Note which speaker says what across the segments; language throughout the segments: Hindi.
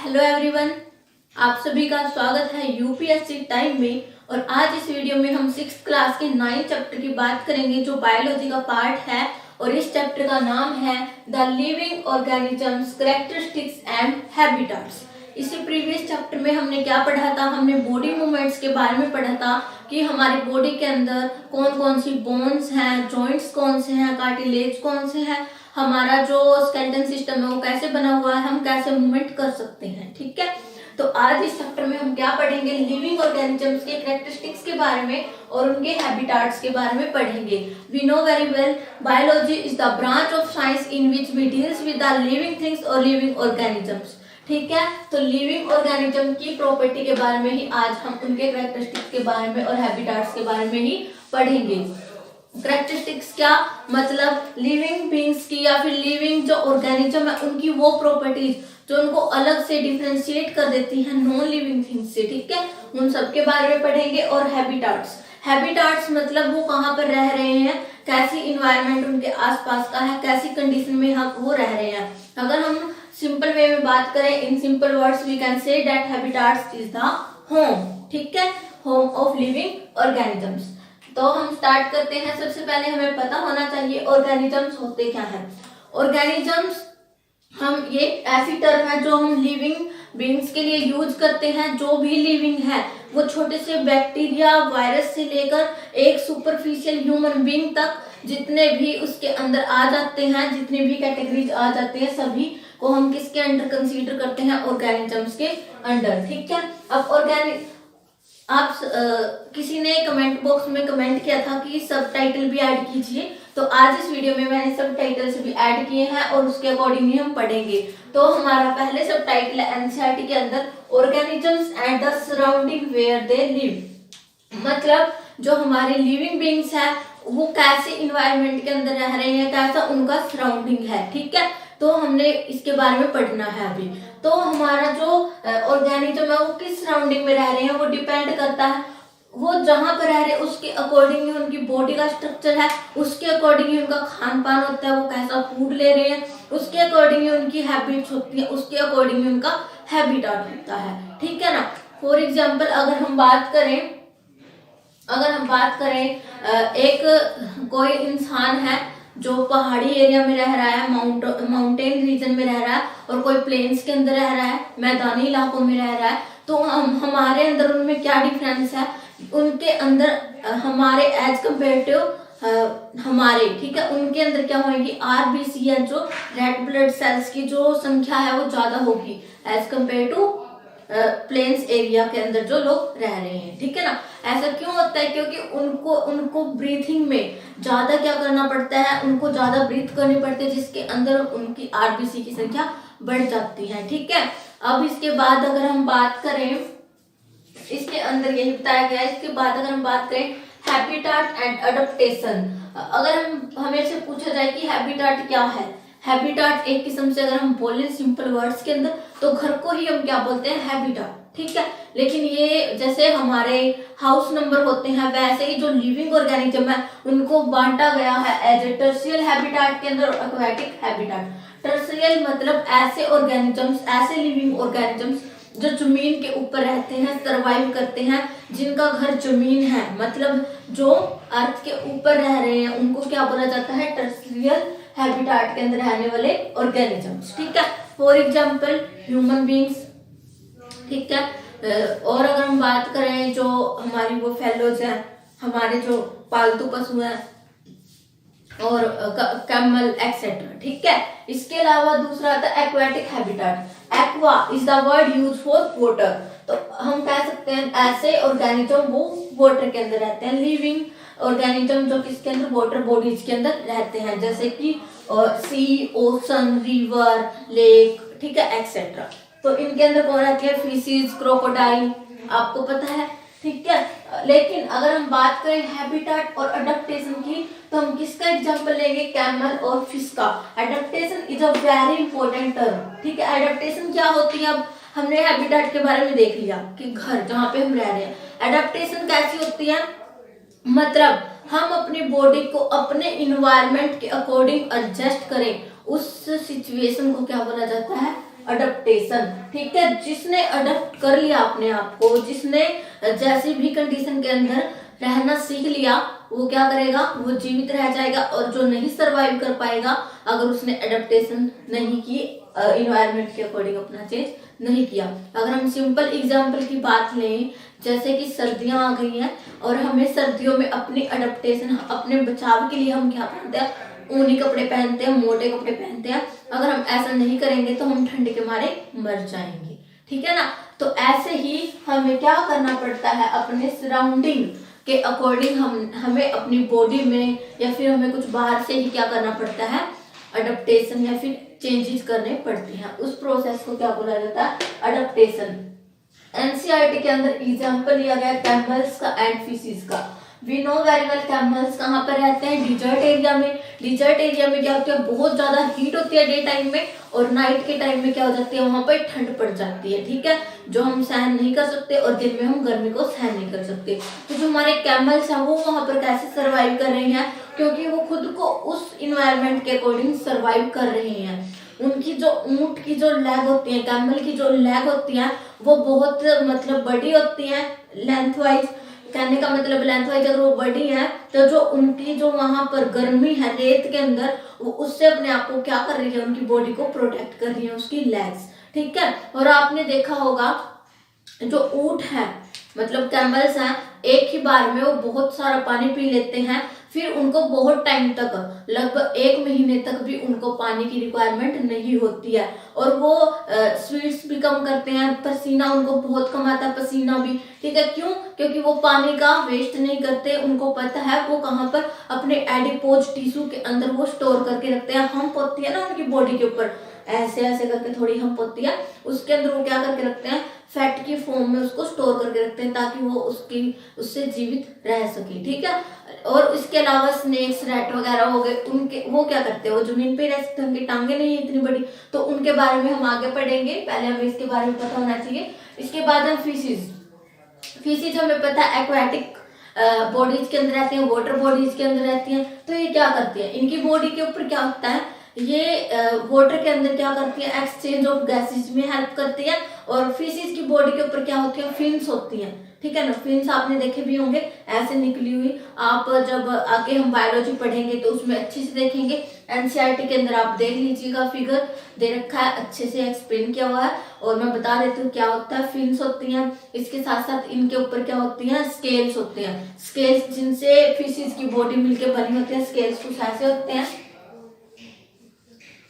Speaker 1: हेलो एवरीवन, आप सभी का स्वागत है यूपीएससी टाइम में। और आज इस वीडियो में हम 6th क्लास के 9th चैप्टर की बात करेंगे जो बायोलॉजी का पार्ट है। और इस चैप्टर का नाम है the living organisms characteristics and habitats. इसी प्रीवियस चैप्टर में हमने क्या पढ़ा था, हमने बॉडी मूवमेंट्स के बारे में पढ़ा था कि हमारी बॉडी के अंदर कौन कौन सी बोन्स हैं, जॉइंट्स कौन से हैं, कार्टिलेज कौन से हैं, हमारा जो स्केलेटन सिस्टम है वो कैसे बना हुआ है, हम कैसे मूवमेंट कर सकते हैं। ठीक है, तो आज इस चैप्टर में हम क्या पढ़ेंगे, लिविंग ऑर्गेनिजम्स के कैरेक्टरिस्टिक्स के बारे में और उनके हैबिटेट्स के बारे में पढ़ेंगे। We know very well biology is the branch of science in which we deals with the living things और लिविंग ऑर्गेनिजम्स। ठीक है, तो लिविंग ऑर्गेनिज्म की प्रॉपर्टी के बारे में ही आज हम उनके कैरेक्टरिस्टिक्स के बारे में और हैबिटेट्स के बारे में ही पढ़ेंगे। कैरेक्टरिस्टिक्स क्या मतलब, लिविंग बीइंग्स की या फिर लिविंग जो ऑर्गेनिज्म है उनकी वो प्रॉपर्टीज जो उनको अलग से डिफरेंशिएट कर देती हैं नॉन लिविंग थिंग्स से। ठीक है, उन सब के बारे में पढ़ेंगे। और हैबिटेट्स मतलब वो कहाँ पर रह रहे हैं, कैसी इन्वायरमेंट उनके आसपास का है, कैसी कंडीशन में वो रह रहे हैं। अगर हम सिंपल वे में बात करें, in simple words we can say that habitats is the home. ठीक है, होम ऑफ लिविंग ऑर्गेनिजम्स। तो हम स्टार्ट करते हैं। सबसे पहले हमें पता होना चाहिए ऑर्गेनिजम्स होते क्या हैं। ऑर्गेनिजम्स हम ये ऐसी टर्म है जो हम लिविंग बीइंग्स के लिए यूज करते हैं। जो भी लिविंग है वो छोटे से बैक्टीरिया, वायरस से लेकर एक सुपरफिशियल ह्यूमन बीइंग तक जितने भी उसके अंदर आ जाते हैं, जितने भी कैटेगरीज आ जाते हैं, सभी को हम किसके अंडर कंसीडर करते हैं, ऑर्गेनिजम्स के अंडर। ठीक है, अब आप किसी ने कमेंट बॉक्स में कमेंट किया था कि सब टाइटल भी ऐड कीजिए, तो आज इस वीडियो में मैंने सब टाइटल्स भी ऐड किए हैं और उसके अकॉर्डिंग ही हम पढ़ेंगे। तो हमारा पहले सब टाइटल है एनसीईआरटी के अंदर organisms and the surrounding where they live. मतलब जो हमारे लिविंग बीइंग्स है वो कैसे इन्वायरमेंट के अंदर रह रहे हैं, कैसा उनका सराउंडिंग है। ठीक है, तो हमने इसके बारे में पढ़ना है अभी। तो हमारा जो ऑर्गेनिज्म है वो किस सराउंडिंग में रह रहे हैं वो डिपेंड करता है, वो जहां पर रह रहे हैं उसके अकॉर्डिंग ही उनकी बॉडी का स्ट्रक्चर है, उसके अकॉर्डिंग ही उनका खान पान होता है, वो कैसा फूड ले रहे हैं, उसके अकॉर्डिंग ही उनकी हैबिट्स होती है, उसके अकॉर्डिंग ही उनका हैबिटेट होता है। ठीक है ना। फॉर एग्जाम्पल अगर हम बात करें एक कोई इंसान है जो पहाड़ी एरिया में रह रहा है, माउंटेन रीजन में रह रहा है, और कोई प्लेन्स के अंदर रह रहा है, मैदानी इलाकों में रह रहा है, तो हमारे अंदर उनमें क्या डिफरेंस है, उनके अंदर हमारे एज कम्पेरेटिव हमारे, ठीक है, उनके अंदर क्या होगी, आरबीसी है जो रेड ब्लड सेल्स की जो संख्या है वो ज्यादा होगी as compare to plains area के अंदर जो लोग रह रहे हैं। ठीक है ना। ऐसा क्यों होता है, क्योंकि उनको ब्रीथिंग में ज्यादा क्या करना पड़ता है, उनको ज्यादा ब्रीथ करनी पड़ती है, जिसके अंदर उनकी आरबीसी की संख्या बढ़ जाती है। ठीक है, अब इसके बाद अगर हम बात करें, इसके अंदर यही बताया गया है। इसके बाद अगर हम बात करें हैबिटेट एंड अडप्टेशन, अगर हमें से पूछा जाए कि हैबिटेट क्या है, हैबिटेट एक किस्म से अगर हम बोले सिंपल वर्ड्स के अंदर तो घर को ही हम क्या बोलते हैं, हैबिटेट। ठीक है, लेकिन ये जैसे हमारे हाउस नंबर होते हैं वैसे ही जो लिविंग ऑर्गेनिज्म है उनको बांटा गया है एज ए टर्शियल हैबिटेट के अंदर और एक्वाटिक हैबिटेट। टर्शियल मतलब ऐसे ऑर्गेनिजम्स, ऐसे लिविंग ऑर्गेनिजम्स जो जमीन के ऊपर रहते हैं, सर्वाइव करते हैं, जिनका घर जमीन है, मतलब जो अर्थ के ऊपर रह रहे हैं, उनको क्या बोला जाता है, टर्शियल हैबिटेट के अंदर रहने वाले ऑर्गेनिजम्स। ठीक है, फॉर एग्जांपल ह्यूमन बीइंग्स। ठीक है, और अगर हम बात करें जो हमारी वो फेलोज हैं, हमारे जो पालतू पशु हैं, और कैमल एक्सेट्रा। ठीक है, इसके अलावा दूसरा आता है aquatic habitat. Aqua is the word use for water, तो हम कह सकते हैं ऐसे ऑर्गेनिज्म वो वाटर के अंदर रहते हैं, लिविंग ऑर्गेनिज्म जो किसके अंदर, वाटर बॉडीज के अंदर रहते हैं, जैसे कि सी, ओशन, रिवर, लेक, ठीक है, एक्सेट्रा। तो इनके अंदर कौन रहती है, फिशेस, क्रोकोडाइल, आपको पता है। ठीक है, लेकिन अगर हम बात करें हैबिटेट और अडप्टेशन की तो हम किसका एग्जांपल लेंगे, कैमल और फिश का। Adaptation is a very important term. ठीक है, अडप्टेशन क्या होती है, अब हमने हैबिटेट के बारे में देख लिया कि घर जहाँ पे हम रह रहे हैं। अडप्टेशन कैसी होती है, मतलब हम अपनी बॉडी को अपने इन्वायरमेंट के अकॉर्डिंग एडजस्ट करें, उस सिचुएशन को क्या बोला जाता है, अडप्टेशन। ठीक है, जिसने अडप्ट कर लिया अपने आप को, जिसने जैसी भी कंडीशन के अंदर रहना सीख लिया, वो क्या करेगा, वो जीवित रह जाएगा। और जो नहीं सरवाइव कर पाएगा अगर उसने अडेप्टेशन नहीं की, इन्वायरमेंट के अकॉर्डिंग अपना चेंज नहीं किया। अगर हम सिंपल एग्जांपल की बात लें, जैसे कि सर्दियां आ गई हैं और हमें सर्दियों में अपनी अडेप्टेशन, अपने बचाव के लिए हम क्या पहनते हैं, ऊनी कपड़े पहनते हैं, मोटे कपड़े पहनते हैं। अगर हम ऐसा नहीं करेंगे तो हम ठंड के मारे मर जाएंगे। ठीक है ना। तो ऐसे ही हमें क्या करना पड़ता है, अपने सराउंडिंग के अकॉर्डिंग हमें अपनी बॉडी में या फिर हमें कुछ बाहर से ही क्या करना पड़ता है, अडेप्टेशन या फिर चेंजेस करने पड़ते हैं। उस प्रोसेस को क्या बोला जाता है, अडेप्टेशन। एनसीईआरटी के अंदर एग्जांपल लिया गया कैमल्स का एंड फिशेस का। We know very well camels कहाँ पर रहते हैं, डिजर्ट एरिया में। डिजर्ट एरिया में क्या होता है, बहुत ज्यादा हीट होती है डे टाइम में, और नाइट के टाइम में क्या हो जाती है, वहां पर ठंड पड़ जाती है। ठीक है, जो हम सहन नहीं कर सकते, और दिन में हम गर्मी को सहन नहीं कर सकते। तो जो हमारे कैमल्स हैं वो वहां पर कैसे सर्वाइव कर रहे हैं, क्योंकि वो खुद को उस इन्वायरमेंट के अकॉर्डिंग सर्वाइव कर रहे हैं। उनकी जो ऊंट की जो लेग होती है, कैमल की जो लेग होती है, वो बहुत मतलब बड़ी होती है लेंथ वाइज। कहने का मतलब लेंथ वाइज अगर वो बड़ी है तो जो उनकी जो वहां पर गर्मी है रेत के अंदर, वो उससे अपने आप को क्या कर रही है, उनकी बॉडी को प्रोटेक्ट कर रही है उसकी लेग्स। ठीक है, और आपने देखा होगा जो ऊंट है मतलब कैमल्स हैं, एक ही बार में वो बहुत सारा पानी पी लेते हैं, फिर उनको बहुत टाइम तक, लगभग 1 महीने तक भी उनको पानी की रिक्वायरमेंट नहीं होती है। और वो स्वीट्स भी कम करते हैं, पसीना उनको बहुत कम आता है, पसीना भी। ठीक है, क्यों, क्योंकि वो पानी का वेस्ट नहीं करते। उनको पता है वो कहाँ पर अपने एडिपोज टिश्यू के अंदर वो स्टोर करके रखते हैं। हम्प होती है ना उनकी बॉडी के ऊपर, ऐसे ऐसे करके थोड़ी हम्प होती है, उसके अंदर वो क्या करके रखते हैं, फैट की फॉर्म में उसको स्टोर करके रखते हैं, ताकि वो उससे जीवित रह सके। ठीक है, और इसके अलावा स्नेक्स, रैट वगैरह हो गए, उनके वो क्या करते हैं, वो जमीन पे रह सकते हैं, उनकी टांगे नहीं है इतनी बड़ी। तो उनके बारे में हम आगे पढ़ेंगे, पहले हमें इसके बारे में पता होना चाहिए। इसके बाद हम फिशेज हमें पता है एक्वाटिक बॉडीज के अंदर रहती हैं, वाटर बॉडीज के अंदर रहती हैं। तो ये क्या करती है, इनकी बॉडी के ऊपर क्या होता है, ये वाटर के अंदर क्या करती है, एक्सचेंज ऑफ गैसेज में हेल्प करती है। और फिशेज की बॉडी के ऊपर क्या होती है, फिन्स होती हैं। ठीक है ना, फिन्स आपने देखे भी होंगे ऐसे निकली हुई। आप जब आगे हम बायोलॉजी पढ़ेंगे तो उसमें अच्छे से देखेंगे। एनसीईआरटी के अंदर आप देख लीजिएगा, फिगर दे रखा है, अच्छे से एक्सप्लेन किया हुआ है। और मैं बता देती हूँ क्या होता है, फिन्स होती हैं। इसके साथ साथ इनके ऊपर क्या होती हैं, स्केल्स होते हैं। स्केल्स जिनसे फिशेज की बॉडी मिलकर बनी होती है, स्केल्स कुछ ऐसे होते हैं,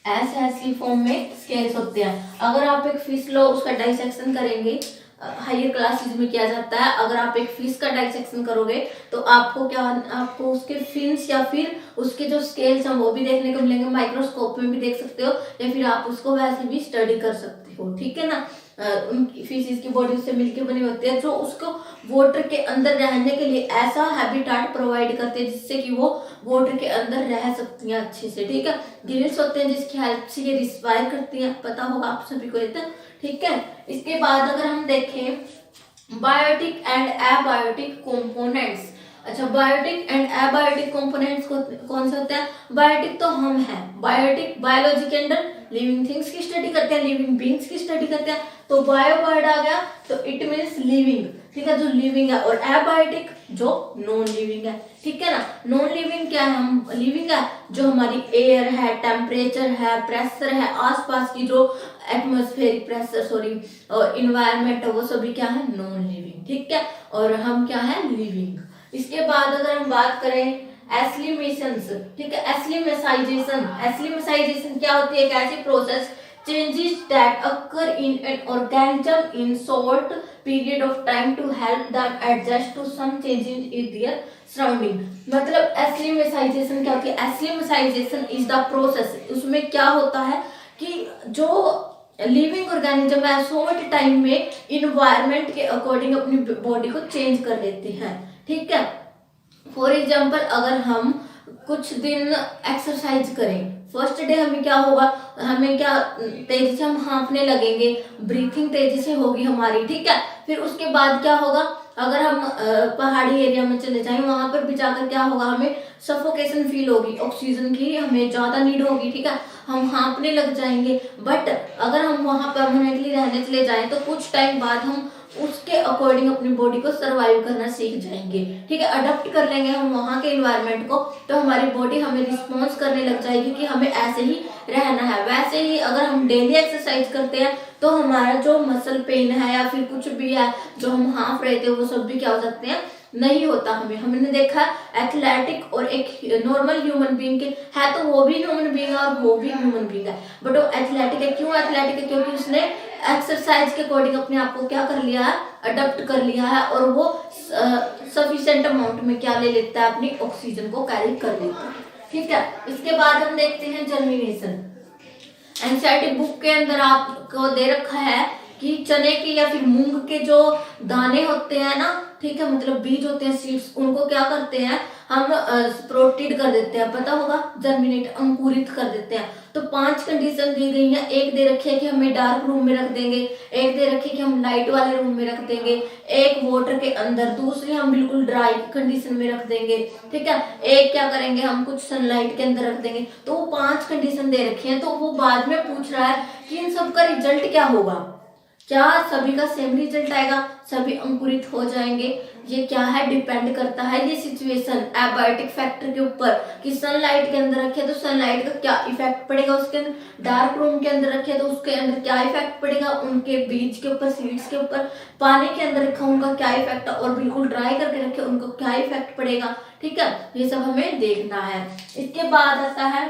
Speaker 1: ऐसी फॉर्म में स्केल्स होते हैं। अगर आप एक फिश लो, उसका डाइसेक्शन करेंगे, हायर क्लासेस में किया जाता है। अगर आप एक फिश का डाइसेक्शन करोगे तो आपको उसके फिन्स या फिर उसके जो स्केल्स हैं वो भी देखने को मिलेंगे, माइक्रोस्कोप में भी देख सकते हो, या फिर आप उसको वैसे भी स्टडी कर सकते हो। ठीक है ना, उनकी फिशेज की बॉडी से मिलकर बनी होती है, जो उसको वाटर के अंदर रहने के लिए ऐसा हैबिटाट प्रोवाइड करते हैं जिससे कि वो वाटर के अंदर रह सकती हैं अच्छे से। ठीक है, गिल्स होते हैं जिसकी हेल्प से ये रिस्पायर करती हैं, पता होगा आप सभी को ये तो। ठीक है, इसके बाद अगर हम देखें बायोटिक एंड एबायोटिक कंपोनेंट्स। अच्छा, बायोटिक एंड एबायोटिक कंपोनेंट्स कौन से होते हैं? बायोटिक तो हम हैं, बायोटिक बायोलॉजी के अंदर लिविंग थिंग्स की स्टडी करते हैं, लिविंग बीइंग्स की स्टडी करते हैं। तो बायो वर्ड आ गया तो इट मीन्स लिविंग। ठीक है, जो लिविंग है। और एबायोटिक जो नॉन लिविंग है। ठीक है ना, नॉन लिविंग क्या है, हम लिविंग है जो हमारी एयर है, टेम्परेचर है, प्रेशर है, आसपास की जो एटमॉस्फेरिक प्रेशर इन्वायरमेंट है, वो सभी क्या है, नॉन लिविंग। ठीक है, और हम क्या है, लिविंग। इसके बाद अगर हम बात करें एस्लिमेशंस। ठीक है, एस्लिमेसाइजेशन क्या होती है, एक ऐसी process changes that occur in an organism in short period of time to help them adjust to some changes in their surrounding। मतलब एस्लिमेसाइजेशन क्या होती है, एस्लिमेसाइजेशन इज द प्रोसेस। उसमें क्या होता है कि जो लिविंग ऑर्गेनिज्म है शॉर्ट टाइम में इन्वायरमेंट के अकॉर्डिंग अपनी बॉडी को चेंज कर लेते हैं। ठीक है, फॉर एग्जाम्पल अगर हम कुछ दिन एक्सरसाइज करें। फर्स्ट डे हमें क्या होगा, हमें क्या तेजी से हम हाँफने लगेंगे, ब्रीथिंग तेजी से होगी हमारी, ठीक है। फिर उसके बाद क्या होगा, अगर हम पहाड़ी एरिया में चले जाएं, वहां पर भी जाकर क्या होगा, हमें सफोकेशन फील होगी, ऑक्सीजन की हमें ज्यादा नीड होगी, ठीक है, हम हाँफने लग जाएंगे। बट अगर हम वहां परमानेंटली रहने चले जाएं तो कुछ टाइम बाद हम उसके अकॉर्डिंग अपनी बॉडी को सरवाइव करना सीख जाएंगे, ठीक है, अडॉप्ट कर लेंगे हम वहाँ के इन्वायरमेंट को। तो हमारी बॉडी हमें रिस्पॉन्स करने लग जाएगी कि हमें ऐसे ही रहना है। वैसे ही अगर हम डेली एक्सरसाइज करते हैं तो हमारा जो मसल पेन है या फिर कुछ भी है जो हम हाँफ रहे थे वो सब भी क्या हो सकते हैं, नहीं होता हमें। हमने देखा एथलेटिक और एक नॉर्मल ह्यूमन बीइंग के है, तो वो भी ह्यूमन बीइंग है और वो भी ह्यूमन बीइंग है, बट वो एथलेटिक है। क्यों एथलेटिक है? क्योंकि उसने एक्सरसाइज के अकॉर्डिंग अपने आप को क्या कर लिया है, अडॉप्ट कर लिया है, और वो सफिशिएंट अमाउंट में क्या ले लेता है, अपनी ऑक्सीजन को कैरी कर लेता है, ठीक है। इसके बाद हम देखते हैं जर्मिनेशन। एनसीईआरटी बुक के अंदर आपको दे रखा है कि चने के या फिर मूंग के जो दाने होते हैं ना, ठीक है, मतलब बीज होते हैं, सीड्स, उनको क्या करते हैं हम, प्रोटीड कर देते हैं, पता होगा, जर्मिनेट, अंकुरित कर देते हैं। तो 5 कंडीशन दी गई है। एक दे रखी है कि हमें डार्क रूम में रख देंगे, एक दे रखी है कि हम लाइट वाले रूम में रख देंगे, एक वाटर के अंदर, दूसरी हम बिल्कुल ड्राई कंडीशन में रख देंगे, ठीक है, एक क्या करेंगे हम कुछ सनलाइट के अंदर रख देंगे। तो वो 5 कंडीशन दे रखी है। तो वो बाद में पूछ रहा है कि इन सब का रिजल्ट क्या होगा, क्या सभी का सेम रिजल्ट आएगा, सभी अंकुरित हो जाएंगे? ये क्या है, डिपेंड करता है ये सिचुएशन एबायोटिक फैक्टर के ऊपर, कि सनलाइट के अंदर रखे तो सनलाइट का क्या इफेक्ट पड़ेगा उसके अंदर, डार्क रूम के अंदर रखे तो उसके अंदर क्या इफेक्ट पड़ेगा, उनके बीज के ऊपर, सीड्स के ऊपर, पानी के अंदर रखा उनका क्या इफेक्ट है, और बिल्कुल ड्राई करके रखे उनको क्या इफेक्ट पड़ेगा, ठीक है, ये सब हमें देखना है। इसके बाद आता है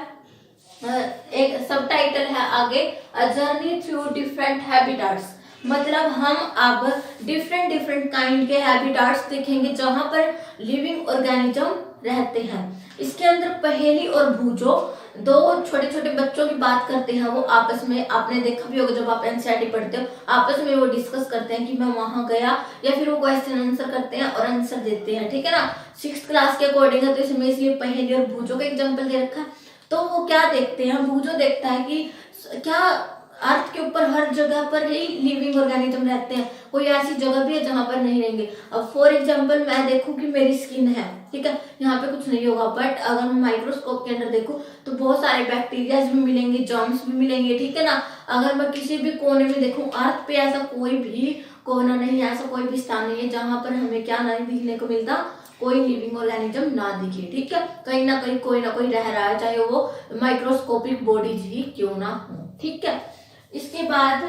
Speaker 1: एक सब टाइटल है आगे, a journey through different habitats. मतलब हम अब डिफरेंट काइंड के हैबिटाट्स देखेंगे जहां पर लिविंग ऑर्गेनिज्म रहते हैं। इसके अंदर पहेली और भूजो, दो छोटे छोटे बच्चों की बात करते हैं, वो आपस में, आपने देखा भी होगा जब आप एनसीईआरटी पढ़ते हो, आपस में वो डिस्कस करते हैं कि मैं वहां गया, या फिर वो क्वेश्चन आंसर करते हैं और आंसर देते हैं, ठीक है ना। 6th क्लास के अकॉर्डिंग है, तो इसमें इसलिए पहेली और भूजो का एग्जाम्पल दे रखा है। तो वो क्या देखते हैं, भूजो देखता है कि क्या अर्थ के ऊपर हर जगह पर ही लिविंग ऑर्गेनिज्म रहते हैं, कोई ऐसी जगह भी है जहां पर नहीं रहेंगे। अब फॉर एग्जांपल मैं देखूं कि मेरी स्किन है, ठीक है, यहाँ पे कुछ नहीं होगा, बट अगर मैं माइक्रोस्कोप के अंदर देखूं तो बहुत सारे बैक्टीरिया भी मिलेंगे, जर्म्स भी मिलेंगे, ठीक है ना। अगर मैं किसी भी कोने में देखूं, अर्थ पे ऐसा कोई भी कोना नहीं है, ऐसा कोई भी स्थान नहीं है जहां पर हमें क्या नहीं दिखने को मिलता, कोई लिविंग ऑर्गेनिज्म ना दिखे, ठीक है। कहीं ना कहीं कोई ना कोई रह रहा है, चाहे वो माइक्रोस्कोपिक बॉडीज ही क्यों ना हो, ठीक है। इसके बाद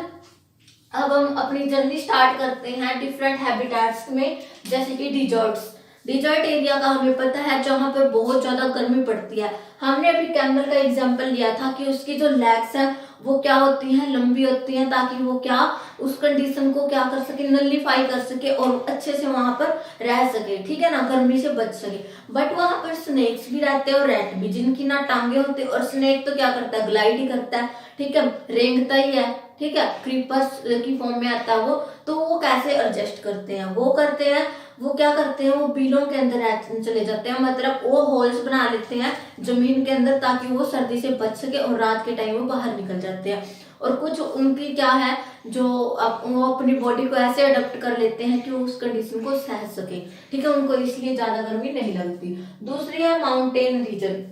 Speaker 1: अब हम अपनी जर्नी स्टार्ट करते हैं डिफरेंट हैबिटेट्स में, जैसे कि डिजर्ट्स। डिजर्ट एरिया का हमें पता है जहां पर बहुत ज्यादा गर्मी पड़ती है। हमने अभी कैमल का एग्जांपल लिया था कि उसकी जो लेग्स हैं वो क्या होती हैं, लंबी होती हैं, ताकि वो क्या उस कंडीशन को क्या कर सके, नलिफाई कर सके और अच्छे से वहां पर रह सके, ठीक है ना, गर्मी से बच सके। बट वहां पर स्नेक्स भी रहते हैं और रैट भी, जिनकी ना टांगे होती है, और स्नेक तो क्या करता है, ग्लाइड ही करता है, ठीक है, रेंगता ही है, ठीक है, क्रीपर्स की फॉर्म में आता है वो। तो वो कैसे एडजस्ट करते हैं, वो करते हैं, वो क्या करते हैं, वो बिलों के अंदर चले जाते हैं, मतलब वो होल्स बना लेते हैं जमीन के अंदर, ताकि वो सर्दी से बच सके, और रात के टाइम वो बाहर निकल जाते हैं। और कुछ उनकी क्या है, जो वो अपनी बॉडी को ऐसे अडॉप्ट कर लेते हैं कि वो उस कंडीशन को सह सके, ठीक है, उनको इसलिए ज्यादा गर्मी नहीं लगती। दूसरी है माउंटेन रीजन।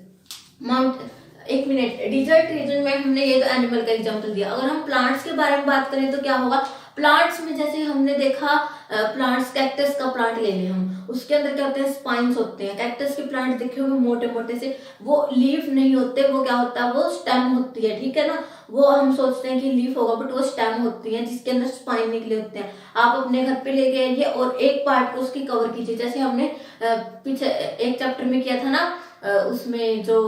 Speaker 1: एक मिनट, डिजर्ट रीजन में हमने ये तो एनिमल का एग्जांपल दिया। अगर हम प्लांट्स के बारे में बात करें तो क्या होगा, प्लांट्स में जैसे हमने देखा, प्लांट्स, कैक्टस का प्लांट ले लें हम, उसके अंदर क्या होते हैं, स्पाइन्स होते हैं। कैक्टस के प्लांट देखे होंगे मोटे मोटे से, वो लीफ नहीं होते, वो क्या होता है, वो स्टेम होती है, ठीक है ना। वो हम सोचते हैं कि लीफ होगा, बट वो स्टेम होती है जिसके अंदर स्पाइन निकले होते हैं। आप अपने घर पे लेके आइए और एक पार्ट को उसकी कवर कीजिए, जैसे हमने पीछे एक चैप्टर में किया था ना, उसमें जो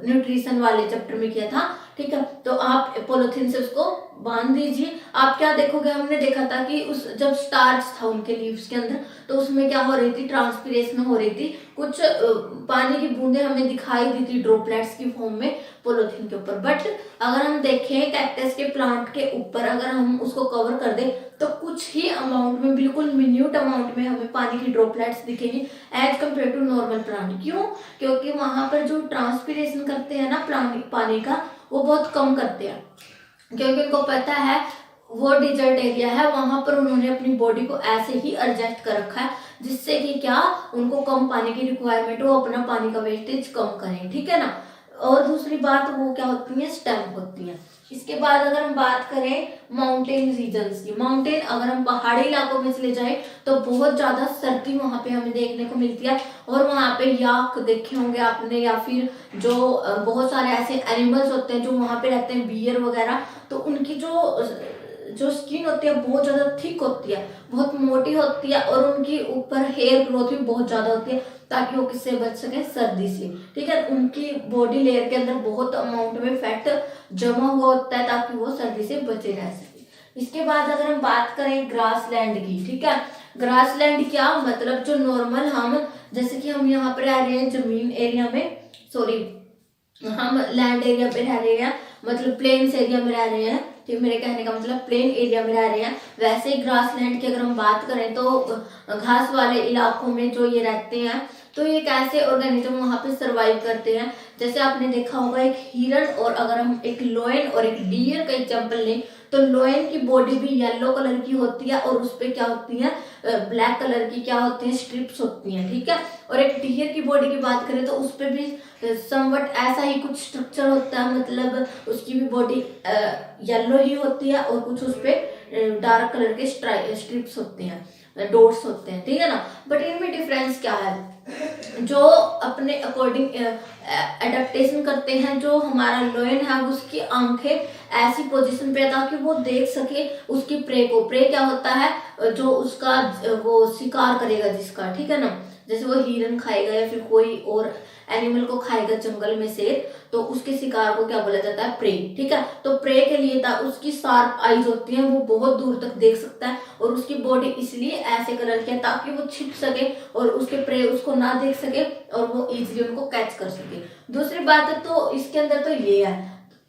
Speaker 1: न्यूट्रिशन वाले चैप्टर में किया था, ठीक है। तो आप पॉलिथीन से उसको बांध दीजिए। आप क्या देखोगे, हमने देखा था कि उस जब स्टार्च था उनके लीव्स के अंदर, तो उसमें क्या हो रही थी, ट्रांसपीरेशन हो रही थी, कुछ पानी की बूंदें हमें दिखाई दी थी ड्रॉपलेट्स की फॉर्म में पॉलिथीन के ऊपर। बट अगर हम देखें कैक्टस के प्लांट के ऊपर अगर हम उसको कवर कर दें तो कुछ ही अमाउंट में, बिल्कुल मिन्यूट अमाउंट में हमें पानी की ड्रॉपलेट्स दिखेंगी as compare to normal plant. क्यों? क्योंकि वहां पर जो ट्रांसपीरेशन करते हैं ना पानी का, वो बहुत कम करते हैं, क्योंकि उनको पता है वो डिजर्ट एरिया है, वहां पर उन्होंने अपनी बॉडी को ऐसे ही एडजस्ट कर रखा है जिससे कि क्या उनको कम पानी की रिक्वायरमेंट हो, अपना पानी का वेस्टेज कम करें, ठीक है ना। और दूसरी बात वो क्या होती है, स्टेम होती है। इसके बाद अगर हम बात करें माउंटेन रीजन्स की, माउंटेन अगर हम पहाड़ी इलाकों में चले जाएं तो बहुत ज्यादा सर्दी वहां पे हमें देखने को मिलती है। और वहां पे याक देखे होंगे आपने, या फिर जो बहुत सारे ऐसे एनिमल्स होते हैं जो वहां पे रहते हैं, बियर वगैरह, तो उनकी जो स्किन होती है बहुत ज्यादा थिक होती है, बहुत मोटी होती है, और उनकी ऊपर हेयर ग्रोथ भी बहुत ज्यादा होती है, ताकि वो किससे बच सके, सर्दी से, ठीक है। उनकी बॉडी लेयर के अंदर बहुत अमाउंट में फैट जमा हुआ होता है ताकि वो सर्दी से बचे रह सके। इसके बाद अगर हम बात करें ग्रासलैंड की, ठीक है, ग्रासलैंड क्या मतलब, जो नॉर्मल हम, जैसे कि हम यहाँ पर रह रहे हैं जमीन एरिया में, सॉरी हम लैंड एरिया पे रह रहे हैं, मतलब प्लेन्स एरिया में रह रहे हैं, ठीक, मेरे कहने का मतलब प्लेन एरिया में रह रहे हैं। वैसे ही ग्रासलैंड की अगर हम बात करें तो घास वाले इलाकों में जो ये रहते हैं, तो ये कैसे ऑर्गेनिज्म वहां पे सरवाइव करते हैं। जैसे आपने देखा होगा एक हिरन, और अगर हम एक लोयन और एक डियर का एग्जांपल लें तो लोयन की बॉडी भी येलो कलर की होती है, और उस पे क्या होती है, ब्लैक कलर की क्या होती है, स्ट्रिप्स होती हैं, ठीक है। और एक डियर की बॉडी की बात करें तो उस पे भी समवट ऐसा ही कुछ स्ट्रक्चर होता है, मतलब उसकी भी बॉडी येलो ही होती है, और कुछ उस पे डार्क कलर के स्ट्रिप्स होते हैं, डॉट्स होते हैं, ठीक है ना। बट इनमें डिफरेंस क्या है, जो अपने अकॉर्डिंग एडेप्टेशन करते हैं, जो हमारा लोयन है उसकी आंखें ऐसी पोजीशन पे है ताकि वो देख सके उसकी प्रे को। प्रे क्या होता है, जो उसका वो शिकार करेगा जिसका, ठीक है ना, जैसे वो हिरन खाएगा या फिर कोई और एनिमल को खाएगा जंगल में से, तो उसके शिकार को क्या बोला जाता है, प्रे, ठीक है। तो प्रे के लिए उसकी शार्प आईज होती हैं, वो बहुत दूर तक देख सकता है, और उसकी बॉडी इसलिए ऐसे कलर की है ताकि वो छिप सके और उसके प्रे उसको ना देख सके और वो इजीली उनको कैच कर सके। दूसरी बात है तो इसके अंदर तो ये है,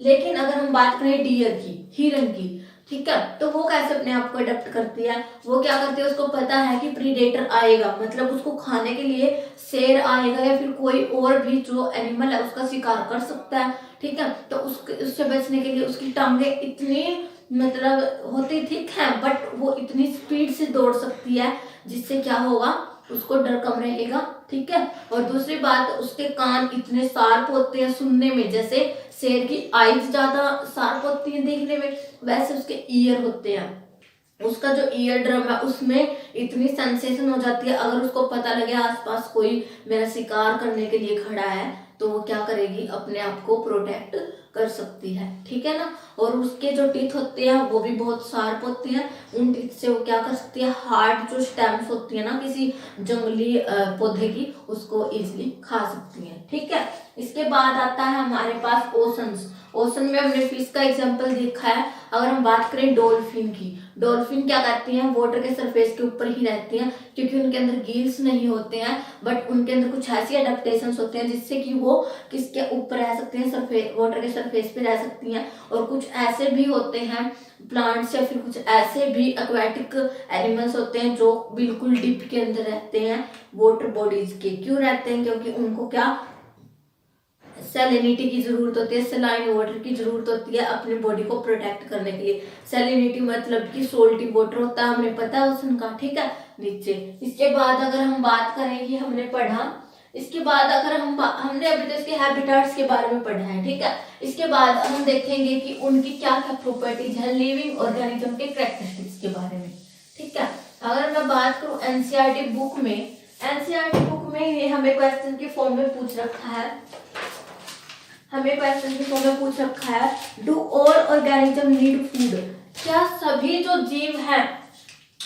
Speaker 1: लेकिन अगर हम बात करें डियर की, हिरन की, ठीक है, तो वो कैसे अपने आप को अडेप्ट करती है, वो क्या करती है, उसको पता है कि प्रीडेटर आएगा, मतलब उसको खाने के लिए शेर आएगा या फिर कोई और भी जो एनिमल है उसका शिकार कर सकता है, ठीक है। तो उससे बचने के लिए उसकी टांगे इतनी मतलब होती थिक है, बट वो इतनी स्पीड से दौड़ सकती है जिससे क्या होगा, उसको डर कम रहेगा, ठीक है। और दूसरी बात, उसके कान इतने शार्प होते हैं सुनने में, जैसे शेर की आईज ज्यादा शार्प होती है देखने में, वैसे उसके ईयर होते हैं, उसका जो ईयर ड्रम है उसमें इतनी सेंसेशन हो जाती है, अगर उसको पता लगे आसपास कोई मेरा शिकार करने के लिए खड़ा है तो वो क्या करेगी, अपने आप को प्रोटेक्ट कर सकती है, ठीक है ना। और उसके जो टीथ होते हैं वो भी बहुत शार्प होते हैं, उन टीथ से वो क्या कर सकती है, हार्ड जो स्टेम्स होती है ना किसी जंगली पौधे की, उसको इजीली खा सकती है, ठीक है। इसके बाद आता है हमारे पास ओशंस। ओशन में हमने फिश का एग्जांपल देखा है। अगर हम बात करें डॉल्फिन की, डॉल्फिन क्या करती हैं, वाटर के सरफेस के ऊपर ही रहती हैं, क्योंकि उनके अंदर गिल्स नहीं होते हैं, बट उनके अंदर कुछ ऐसी एडेप्टेशंस होते हैं जिससे कि वो किसके ऊपर रह सकते हैं, सरफेस, वाटर के सरफेस पे रह सकती हैं। और कुछ ऐसे भी होते हैं प्लांट्स या फिर कुछ ऐसे भी एक्वेटिक एनिमल्स होते हैं जो बिल्कुल डीप के अंदर रहते हैं, वाटर बॉडीज के। क्यों रहते हैं, क्योंकि उनको क्या, सैलिनिटी की जरूरत होती है, सलाइन वाटर की जरूरत होती है अपनी बॉडी को प्रोटेक्ट करने के लिए। सैलिनिटी मतलब कि सोल्टी वाटर होता है, हमें पता है ओशन का, ठीक है, नीचे। इसके बाद अगर हम बात करें कि हमने पढ़ा, इसके बाद अगर हमने अभी तो इसके हैबिटेट्स के बारे में पढ़ा है, ठीक है। इसके बाद हम देखेंगे कि उनकी क्या क्या प्रॉपर्टीज है, लिविंग ऑर्गेनिज्म के कैरेक्टरिस्टिक्स के बारे में, ठीक है। अगर मैं बात करूं एनसीईआरटी बुक में, एनसीईआरटी बुक में ये हमें क्वेश्चन के फॉर्म में पूछ रखा है, हमें क्वेश्चन के फॉर्म में पूछ रखा है, do all organism need food, क्या सभी जो जीव हैं,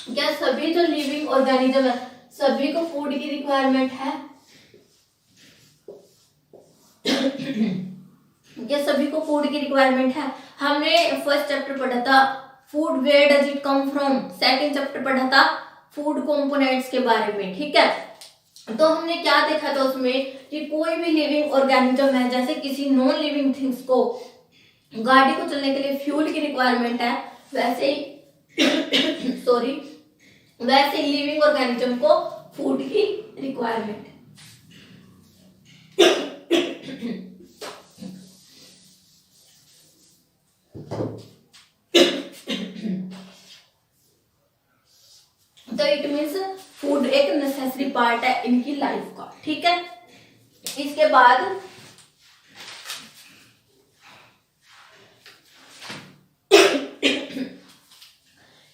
Speaker 1: क्या सभी जो लिविंग ऑर्गेनिज्म है, सभी को फूड की रिक्वायरमेंट है। ये सभी को फूड की रिक्वायरमेंट है। हमने फर्स्ट चैप्टर पढ़ा था food where does it come from, second chapter पढ़ा था फूड कंपोनेंट्स के बारे में, ठीक है। तो हमने क्या देखा था उसमें कि कोई भी लिविंग ऑर्गेनिज्म है, जैसे किसी नॉन लिविंग थिंग्स को गाड़ी को चलने के लिए फ्यूल की रिक्वायरमेंट है, वैसे ही सॉरी वैसे लिविंग ऑर्गेनिज्म को फूड की रिक्वायरमेंट है। तो इट मीन्स फूड एक नेसेसरी पार्ट है इनकी लाइफ का, ठीक है। इसके बाद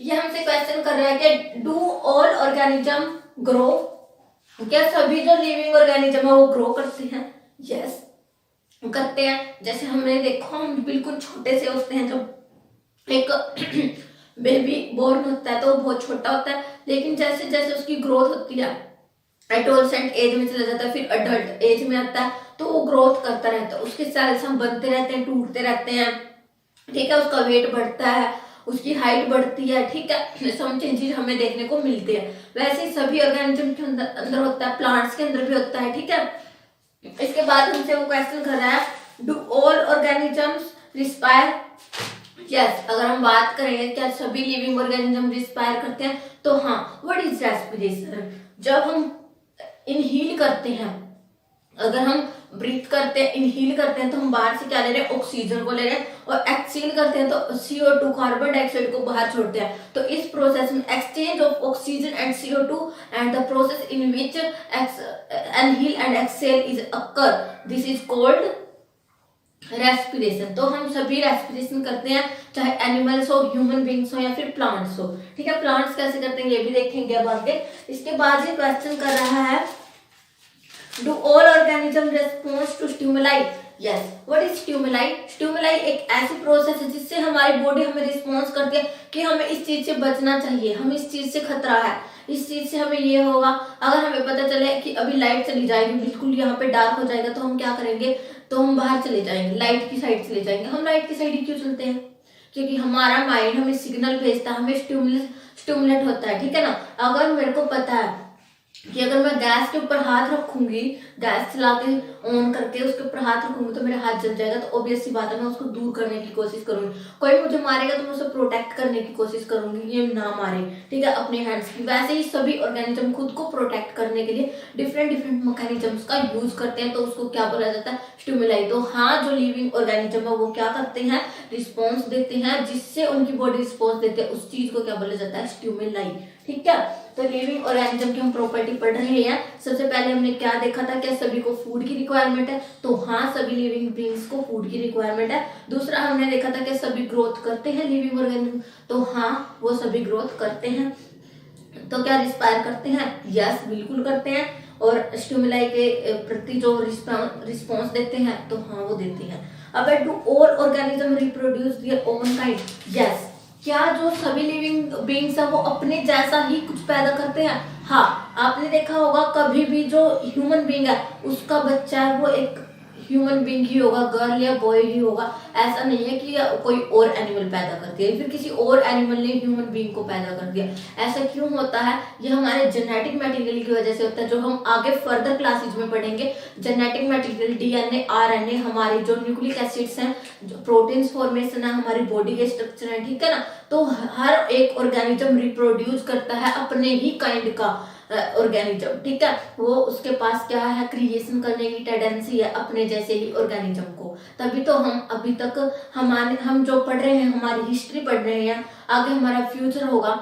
Speaker 1: ये हमसे क्वेश्चन कर रहा है कि डू ऑल ऑर्गेनिज्म ग्रो, क्या सभी जो लिविंग ऑर्गेनिज्म है वो ग्रो करते हैं? यस करते हैं। जैसे हमने देखो हम बिल्कुल छोटे से होते हैं, जब एक बेबी बोर्न होता है तो वो बहुत छोटा होता है, लेकिन जैसे जैसे उसकी ग्रोथ होती है एडोलसेंट एज में चला जाता है, फिर अडल्ट एज में आता है, तो वो ग्रोथ करता रहता है, उसके सेल्स हम बनते रहते हैं, टूटते रहते हैं, ठीक है। उसका वेट बढ़ता है, उसकी हाइट बढ़ती है, ठीक है। सब चेंजेस हमें देखने को मिलते हैं। वैसे ही सभी ऑर्गेनिज्म के अंदर होता है, प्लांट्स के अंदर भी होता है, ठीक है। इसके बाद हमसे वो क्वेश्चन कर रहा है do all organisms respire? Yes अगर हम बात करें क्या सभी लिविंग ऑर्गेनिज्म रिस्पायर करते हैं, तो हाँ। What is respiration? जब हम इनहील करते हैं, अगर हम ब्रीथ करते हैं, इनहील करते हैं, तो हम बाहर से क्या ले रहे हैं? ऑक्सीजन को ले रहे हैं, और एक्सहेल करते हैं तो CO2 कार्बन डाइऑक्साइड को बाहर छोड़ते हैं। तो इस प्रोसेस में exchange of oxygen and CO2 and the process in which inhale and exhale is occur, this is called respiration. तो हम सभी रेस्पिरेशन करते हैं, चाहे एनिमल्स हो, ह्यूमन बींग्स हो या फिर प्लांट्स हो, ठीक है। प्लांट्स कैसे करते हैं ये भी देखेंगे अब आगे। इसके बाद ये क्वेश्चन कर रहा है do all organism response to stimuli? Yes what is stimuli? Stimuli एक ऐसी प्रोसेस है जिससे हमारी बॉडी हमें रिस्पॉन्स करती है कि हमें इस चीज से बचना चाहिए, हमें इस चीज से खतरा है, इस चीज से हमें ये होगा। अगर हमें पता चले कि अभी लाइट चली जाएगी, बिल्कुल यहाँ पे डार्क हो जाएगा, तो हम क्या करेंगे? तो हम बाहर चले जाएंगे, लाइट की साइड चले जाएंगे। हम लाइट की साइड ही क्यों चलते हैं? क्योंकि हमारा माइंड हमें सिग्नल भेजता है, हमें स्टिमुलेट होता है, ठीक है ना। अगर मेरे को पता है कि अगर मैं गैस के ऊपर हाथ रखूंगी, गैस चला के ऑन करके उसके ऊपर हाथ रखूंगी तो मेरा हाथ जल जाएगा, तो ऑब्वियस सी बात है मैं उसको दूर करने की कोशिश करूंगी। कोई मुझे मारेगा तो मैं उसे प्रोटेक्ट करने की कोशिश करूंगी, ये ना मारे, ठीक है, अपने हैंड्स की। वैसे ही सभी ऑर्गेनिज्म खुद को प्रोटेक्ट करने के लिए डिफरेंट मैकेनिज्म्स का यूज करते हैं, तो उसको क्या बोला जाता है? स्टिमुलाई। तो हाँ, जो लिविंग ऑर्गेनिज्म है वो क्या करते हैं? रिस्पॉन्स देते हैं, जिससे उनकी बॉडी रिस्पॉन्स देते हैं, उस चीज को क्या बोला जाता है? स्टिमुलाई, ठीक है। तो लिविंग ऑर्गेनिज्म की हम प्रॉपर्टी पढ़ रहे हैं। सबसे पहले हमने क्या देखा था? क्या सभी को फूड की रिक्वायरमेंट है? तो हाँ, सभी लिविंग बीइंग्स को फूड की रिक्वायरमेंट है। दूसरा हमने देखा था कि सभी ग्रोथ करते हैं लिविंग ऑर्गेनिज्म, तो हाँ वो सभी ग्रोथ करते हैं। तो क्या रिस्पायर करते हैं? यस बिल्कुल करते हैं। और स्टिमुलाई के प्रति जो रिस्पॉन्स देते हैं, तो हाँ वो देते हैं। अब do all organism reproduce their own kind? Yes क्या जो सभी लिविंग बीइंग्स है वो अपने जैसा ही कुछ पैदा करते हैं? हाँ आपने देखा होगा कभी भी जो ह्यूमन बीइंग है उसका बच्चा है वो एक ह्यूमन बीइंग ही होगा, गर्ल या बॉय ही होगा। ऐसा नहीं है कि कोई और एनिमल पैदा कर दिया, फिर किसी और एनिमल ने ह्यूमन बीइंग को पैदा कर दिया। ऐसा क्यों होता है? ये हमारे जेनेटिक मटेरियल की वजह से होता है, जो हम आगे फर्दर क्लासेज में पढ़ेंगे। जेनेटिक मटेरियल DNA RNA हमारे जो न्यूक्लिक एसिड्स हैं, जो प्रोटीन्स फॉर्मेशन है, हमारी बॉडी के स्ट्रक्चर है, ठीक है ना। तो हर एक ऑर्गेनिज्म रिप्रोड्यूस करता है अपने ही काइंड का ऑर्गेनिज्म, ठीक है। वो उसके पास क्या है? क्रिएशन करने की टेंडेंसी है अपने जैसे ही ऑर्गेनिज्म को। तभी तो हम अभी तक हम जो पढ़ रहे हैं, हमारी हिस्ट्री पढ़ रहे हैं, आगे हमारा फ्यूचर होगा,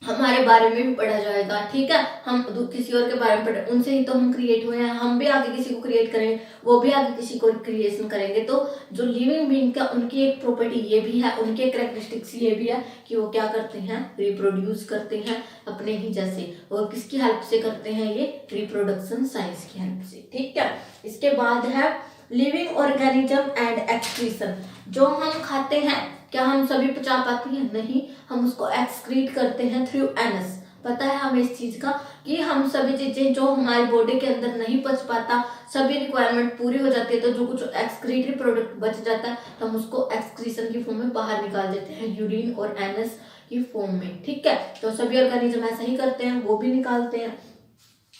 Speaker 1: हमारे बारे में भी पढ़ा जाएगा, ठीक है। हम किसी और के बारे में पढ़े, उनसे ही तो हम क्रिएट हुए हैं, हम भी आगे किसी को क्रिएट करेंगे, वो भी आगे किसी को क्रिएशन करेंगे। तो जो लिविंग बीइंग का उनकी एक प्रॉपर्टी ये भी है, उनके कैरेक्टरिस्टिक्स ये भी है कि वो क्या करते हैं? रिप्रोड्यूस करते हैं अपने ही जैसे। और किसकी हेल्प से करते हैं? ये रिप्रोडक्शन साइंस की हेल्प से, ठीक है। इसके बाद है लिविंग ऑर्गेनिज्म एंड एक्सक्रीशन। जो हम खाते हैं क्या हम सभी पचा पाते हैं? नहीं, हम उसको एक्सक्रीट करते हैं थ्रू एनस। पता है हमें इस चीज का? कि हम सभी चीजें जो हमारी बॉडी के अंदर नहीं पच पाता, सभी रिक्वायरमेंट पूरी हो जाती है, तो जो कुछ एक्सक्रीटरी प्रोडक्ट बच जाता है तो हम उसको एक्सक्रीशन की फॉर्म में बाहर निकाल देते हैं, यूरिन और एनस की फॉर्म में। ठीक है, तो सभी ऑर्गेनिज्म ऐसा ही करते हैं, वो भी निकालते हैं।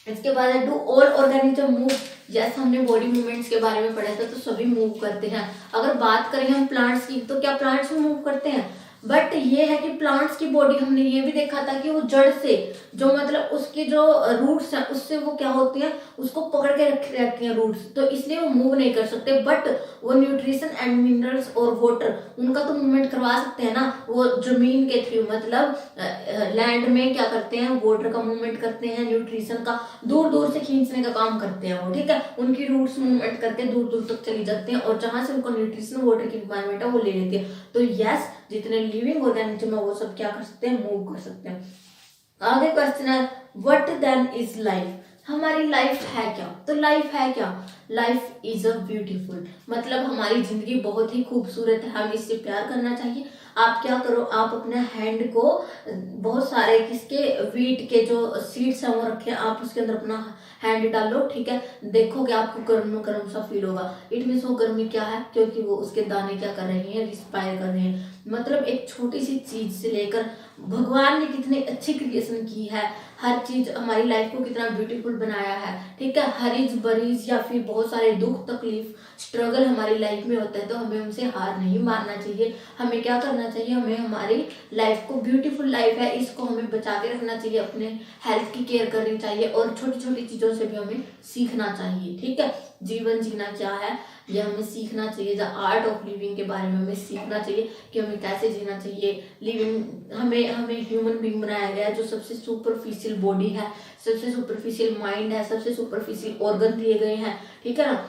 Speaker 1: इसके बाद है डू ऑल ऑर्गेनिज्म मूव। जैसे हमने बॉडी मूवमेंट्स के बारे में पढ़ा था, तो सभी मूव करते हैं। अगर बात करें हम प्लांट्स की, तो क्या प्लांट्स भी मूव करते हैं? बट ये है कि प्लांट्स की बॉडी हमने ये भी देखा था कि वो जड़ से, जो मतलब उसकी जो रूट्स हैं, उससे वो क्या होती है, उसको पकड़ के रखती हैं रूट्स, तो इसलिए वो मूव नहीं कर सकते। बट वो न्यूट्रिशन एंड मिनरल्स और वाटर, उनका तो मूवमेंट करवा सकते हैं ना, वो जमीन के थ्रू, मतलब लैंड में क्या करते हैं, वाटर का मूवमेंट करते हैं, न्यूट्रिशन का दूर दूर से खींचने का काम करते हैं वो। ठीक है, उनकी रूट्स मूवमेंट करके दूर दूर तक चली जाते हैं, और जहां से उनको न्यूट्रिशन वाटर की रिक्वायरमेंट है वो ले लेती है। तो यस, जितने लिविंग ऑर्गेनिज्म है वो सब क्या कर सकते हैं, मूव कर सकते हैं। आगे क्वेश्चन है व्हाट देन इज लाइफ। हमारी लाइफ है क्या? तो लाइफ है क्या? लाइफ इज अ ब्यूटीफुल, मतलब हमारी जिंदगी बहुत ही खूबसूरत है, हमें इससे प्यार करना चाहिए। आप क्या करो, आप अपने हैंड को बहुत सारे किसके, वीट के जो सीड्स हैं वो रखे, आप उसके अंदर अपना हैंड डालो। ठीक है, देखोगे आपको गर्म गर्म सा फील होगा। इट मीन्स वो गर्मी क्या है, क्योंकि वो उसके दाने क्या कर रहे हैं, रिस्पायर कर रहे हैं। मतलब एक छोटी सी चीज से लेकर भगवान ने कितनी अच्छी क्रिएशन की है, हर चीज हमारी लाइफ को कितना ब्यूटीफुल बनाया है। ठीक है, हरीज बरीज या फिर बहुत सारे दुख तकलीफ स्ट्रगल हमारी लाइफ में होता है, तो हमें उनसे हार नहीं मानना चाहिए। हमें क्या करना चाहिए, हमें हमारी लाइफ को, ब्यूटीफुल लाइफ है इसको हमें बचा के रखना चाहिए, अपने हेल्थ की केयर करनी चाहिए, और छोटी छोटी चीजों से भी हमें सीखना चाहिए। ठीक है, जीवन जीना क्या है ये हमें सीखना चाहिए। द आर्ट ऑफ लिविंग के बारे में हमें सीखना चाहिए कि हमें कैसे जीना चाहिए। लिविंग, हमें हमें ह्यूमन बीइंग बनाया गया है, जो सबसे सुपरफिशियल बॉडी है, सबसे सुपरफिशियल माइंड है, सबसे सुपरफिशियल ऑर्गन दिए गए हैं। ठीक है ना,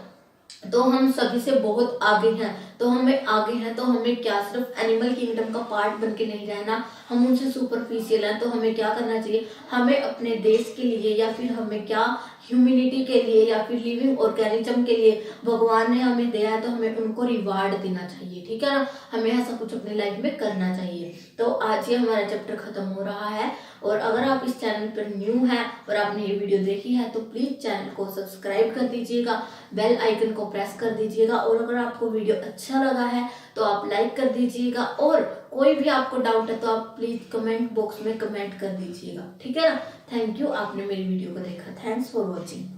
Speaker 1: तो हम सभी से बहुत आगे हैं, तो हमें आगे हैं, तो हमें क्या सिर्फ एनिमल किंगडम का पार्ट बन के नहीं रहना, हम उनसे सुपरफिशियल हैं। तो हमें क्या करना चाहिए, हमें अपने देश के लिए, या फिर हमें क्या ह्यूमैनिटी के लिए, या फिर लिविंग ऑर्गेनिज्म के लिए भगवान ने हमें दिया है, तो हमें उनको रिवार्ड देना चाहिए। ठीक है ना, हमें ऐसा कुछ अपनी लाइफ में करना चाहिए। तो आज ये हमारा चैप्टर खत्म हो रहा है, और अगर आप इस चैनल पर न्यू हैं और आपने ये वीडियो देखी है, तो प्लीज चैनल को सब्सक्राइब कर दीजिएगा, बेल आइकन को प्रेस कर दीजिएगा, और अगर आपको वीडियो अच्छा लगा है तो आप लाइक कर दीजिएगा, और कोई भी आपको डाउट है तो आप प्लीज कमेंट बॉक्स में कमेंट कर दीजिएगा। ठीक है ना, थैंक यू, आपने मेरी वीडियो को देखा, थैंक्स फॉर वॉचिंग।